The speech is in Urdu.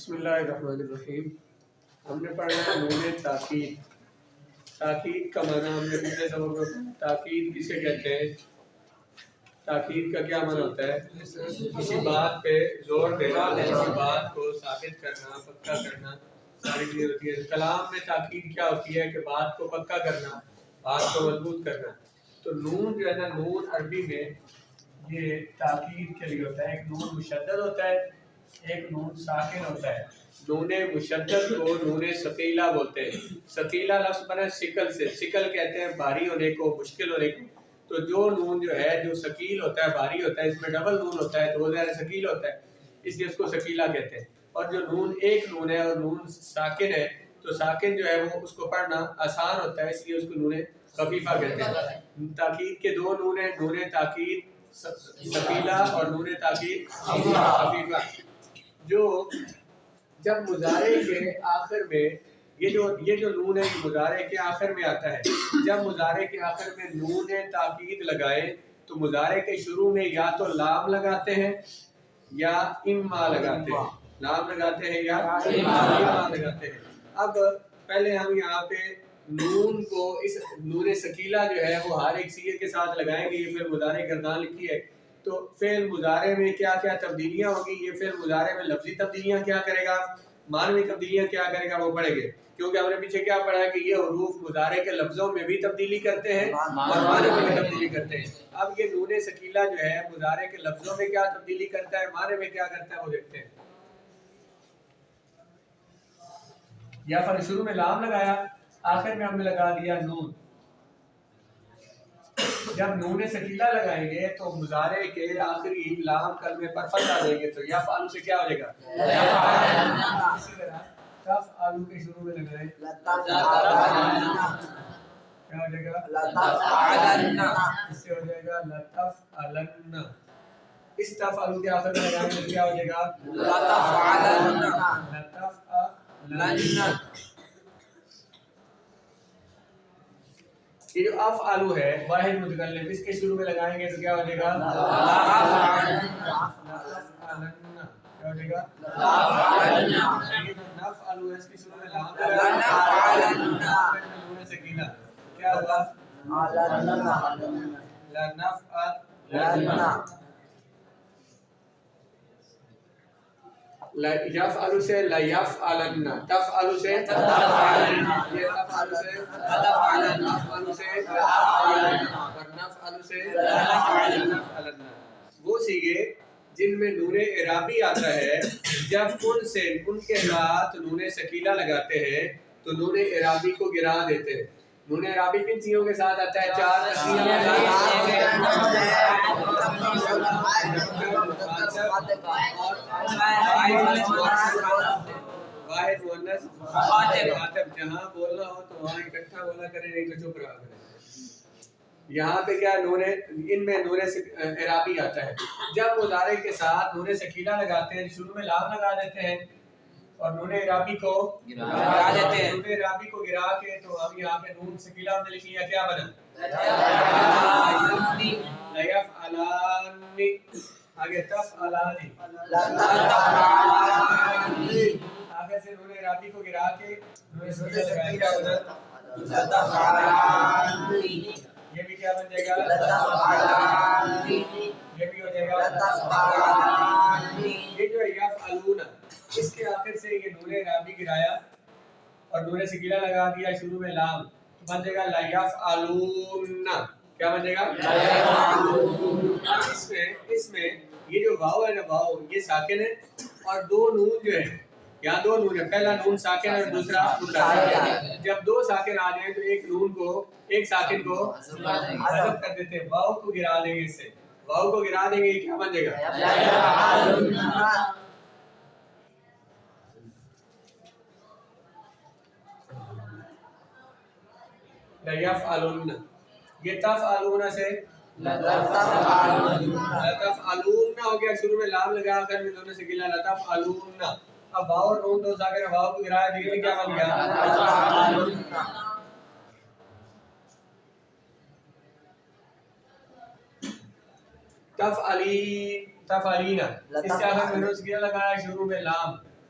بسم اللہ الرحمن الرحیم۔ ہم نے پڑھا نون تاکید۔ تاکید کا معنی ہم نے پچھلے سبق میں تاکید کسے کہتے ہیں، تاکید کا کیا معنی ہوتا ہے؟ کسی بات پہ زور دینا، کسی بات کو ثابت کرنا، پکا کرنا، ساری چیزیں ہوتی ہے۔ کلام میں تاکید کیا ہوتی ہے کہ بات کو پکا کرنا، بات کو مضبوط کرنا۔ تو نون جو ہے نا، نون عربی میں یہ تاکید کے لیے ہوتا ہے۔ ایک نون مشدد ہوتا ہے، ایک نون ساکن ہوتا ہے۔ نون مشدد کو نون ثقیلہ بولتے ہیں۔ ثقیلہ لفظ بنا ثقل سے، ثقل کہتے ہیں بھاری ہونے کو، مشکل ہونے کو۔ تو جو نون جو ہے جو ثقیل ہوتا ہے، بھاری ہوتا ہے، اس میں ڈبل نون ہوتا ہے تو وہ زیادہ ثقیل ہوتا ہے، اس لیے اس کو ثقیلہ کہتے ہیں۔ اور جو نون ایک نون ہے اور نون ساکن ہے تو ساکن جو ہے وہ اس کو پڑھنا آسان ہوتا ہے، اس لیے اس کو نون خفیفہ کہتے ہیں۔ تاکید کے دو نون ہیں، نون تاکید ثقیلہ اور نون تاکید خفیفہ۔ جو جب مضارع کے آخر میں یہ جو نون ہے مضارع کے آخر میں آتا ہے، جب مضارع کے آخر میں نون تاکید لگائیں تو مضارع کے شروع میں یا تو لام لگاتے ہیں یا اما لگاتے ہیں، لام لگاتے ہیں یا اما لگاتے ہیں۔ اب پہلے ہم یہاں پہ نون کو، اس نون ثقیلہ جو ہے وہ ہر ایک سیغے کے ساتھ لگائیں گے۔ یہ پھر مضارع گردان لکھی ہے تو فعل مضارع میں کیا کیا تبدیلیاں ہوگی، یہ فعل مضارع میں لفظی تبدیلیاں کیا کرے گا، معنوی تبدیلیاں کیا کرے گا، وہ پڑھیں گے۔ کیونکہ ہم نے پیچھے کیا پڑھا ہے کہ یہ حروف مضارع کے لفظوں میں بھی تبدیلی کرتے ہیں اور معنی میں بھی تبدیلی کرتے ہیں۔ اب یہ نون ثقیلہ جو ہے مضارع کے لفظوں میں کیا تبدیلی کرتا ہے، معنی میں کیا کرتا ہے، وہ دیکھتے ہیں۔ یا پھر شروع میں لام لگایا، آخر میں ہم نے لگا دیا نون۔ جب نون ثقیلہ لگائیں گے تو مضارع کے آخری لام کلمے پر فتح دیں گے تو یفعل سے کیا ہو جائے گا، اسی طرح تفعل کے شروع میں لگائیں کیا ہو جائے گا، اس سے ہو جائے گا لتفعلن۔ اس تفعل کے آخر میں لگائیں تو کیا ہو جائے گا، لتفعلن۔ یہ جو افعلو ہے واحد متکلم، اس کے شروع میں لگائیں گے تو کیا ہو جائے گا، کیا ہو جائے گا، یہ جو نفعلو ہے اس کے شروع میں لام نون سکینہ، کیا ہوگا، یفعل سے لیفعلن، تفعل سے تفعلن، یہ تفعل سے تفعلن، افعل سے افعلن اور نفعل سے نفعلن۔ وہ صیغے جن میں نون اعرابی آتا ہے، جب ان کے ساتھ نون ثقیلہ لگاتے ہیں تو نون اعرابی کو گرا دیتے ہیں۔ نون اعرابی کن چیزوں کے ساتھ آتا ہے، چار اشیاء کے واحد مؤنث مخاطب۔ جہاں بولنا ہو تو وہاں اکٹھا بولا کریں، نہیں تو چپ رہا کریں۔ یہاں پہ کیا ان میں نون اعرابی آتا ہے۔ جب مضارع کے ساتھ نون ثقیلہ لگاتے ہیں، شروع میں لام لگا دیتے ہیں اور نون اعرابی کو گرا دیتے ہیں۔ نون اعرابی کو گرا کے تو ہم یہاں پہ نون ثقیلہ ہم نے لکھ لیا، کیا بنا، لیفعلان، آگے تفعلان، آخر سے نون اعرابی کو گرا کے نون ثقیلہ لگائیں، کیا بنا، یہ بھی کیا بن جائے گا، یہ بھی ہو جائے گا۔ یہ جو ہے یفعلون، اس کے آخر سے یہ نون اعرابی گرایا اور نون ثقیلہ لگا دیا، شروع میں لام، تو بن جائے گا لیفعلون، کیا بن جائے گا، اس میں یہ جو واو ہے نا، واو یہ ساکن ہے اور دو نون جو ہے، یا دو نون ہے، پہلا نون ساکن ہے اور دوسرا متحرک۔ جب دو ساکن آ جائیں تو ایک نون کو، ایک ساکن کو حذف کر دیتے ہیں، واو کو گرا دیں گے، اس سے واو کو گرا دیں گے، یہ کیا بن جائے گا، لیفعلن۔ یہ تفعلون سے لتفعلن ہو گیا، شروع میں لام لگا کر نون ثقیلہ، لتفعلن۔ اب واو اور نون دو ساکن، واو کو گرایا تو یہ بھی کیا بن گیا، تفعلین، تفعلین۔ اس کے آخر میں نون ثقیلہ لگایا، شروع میں لام،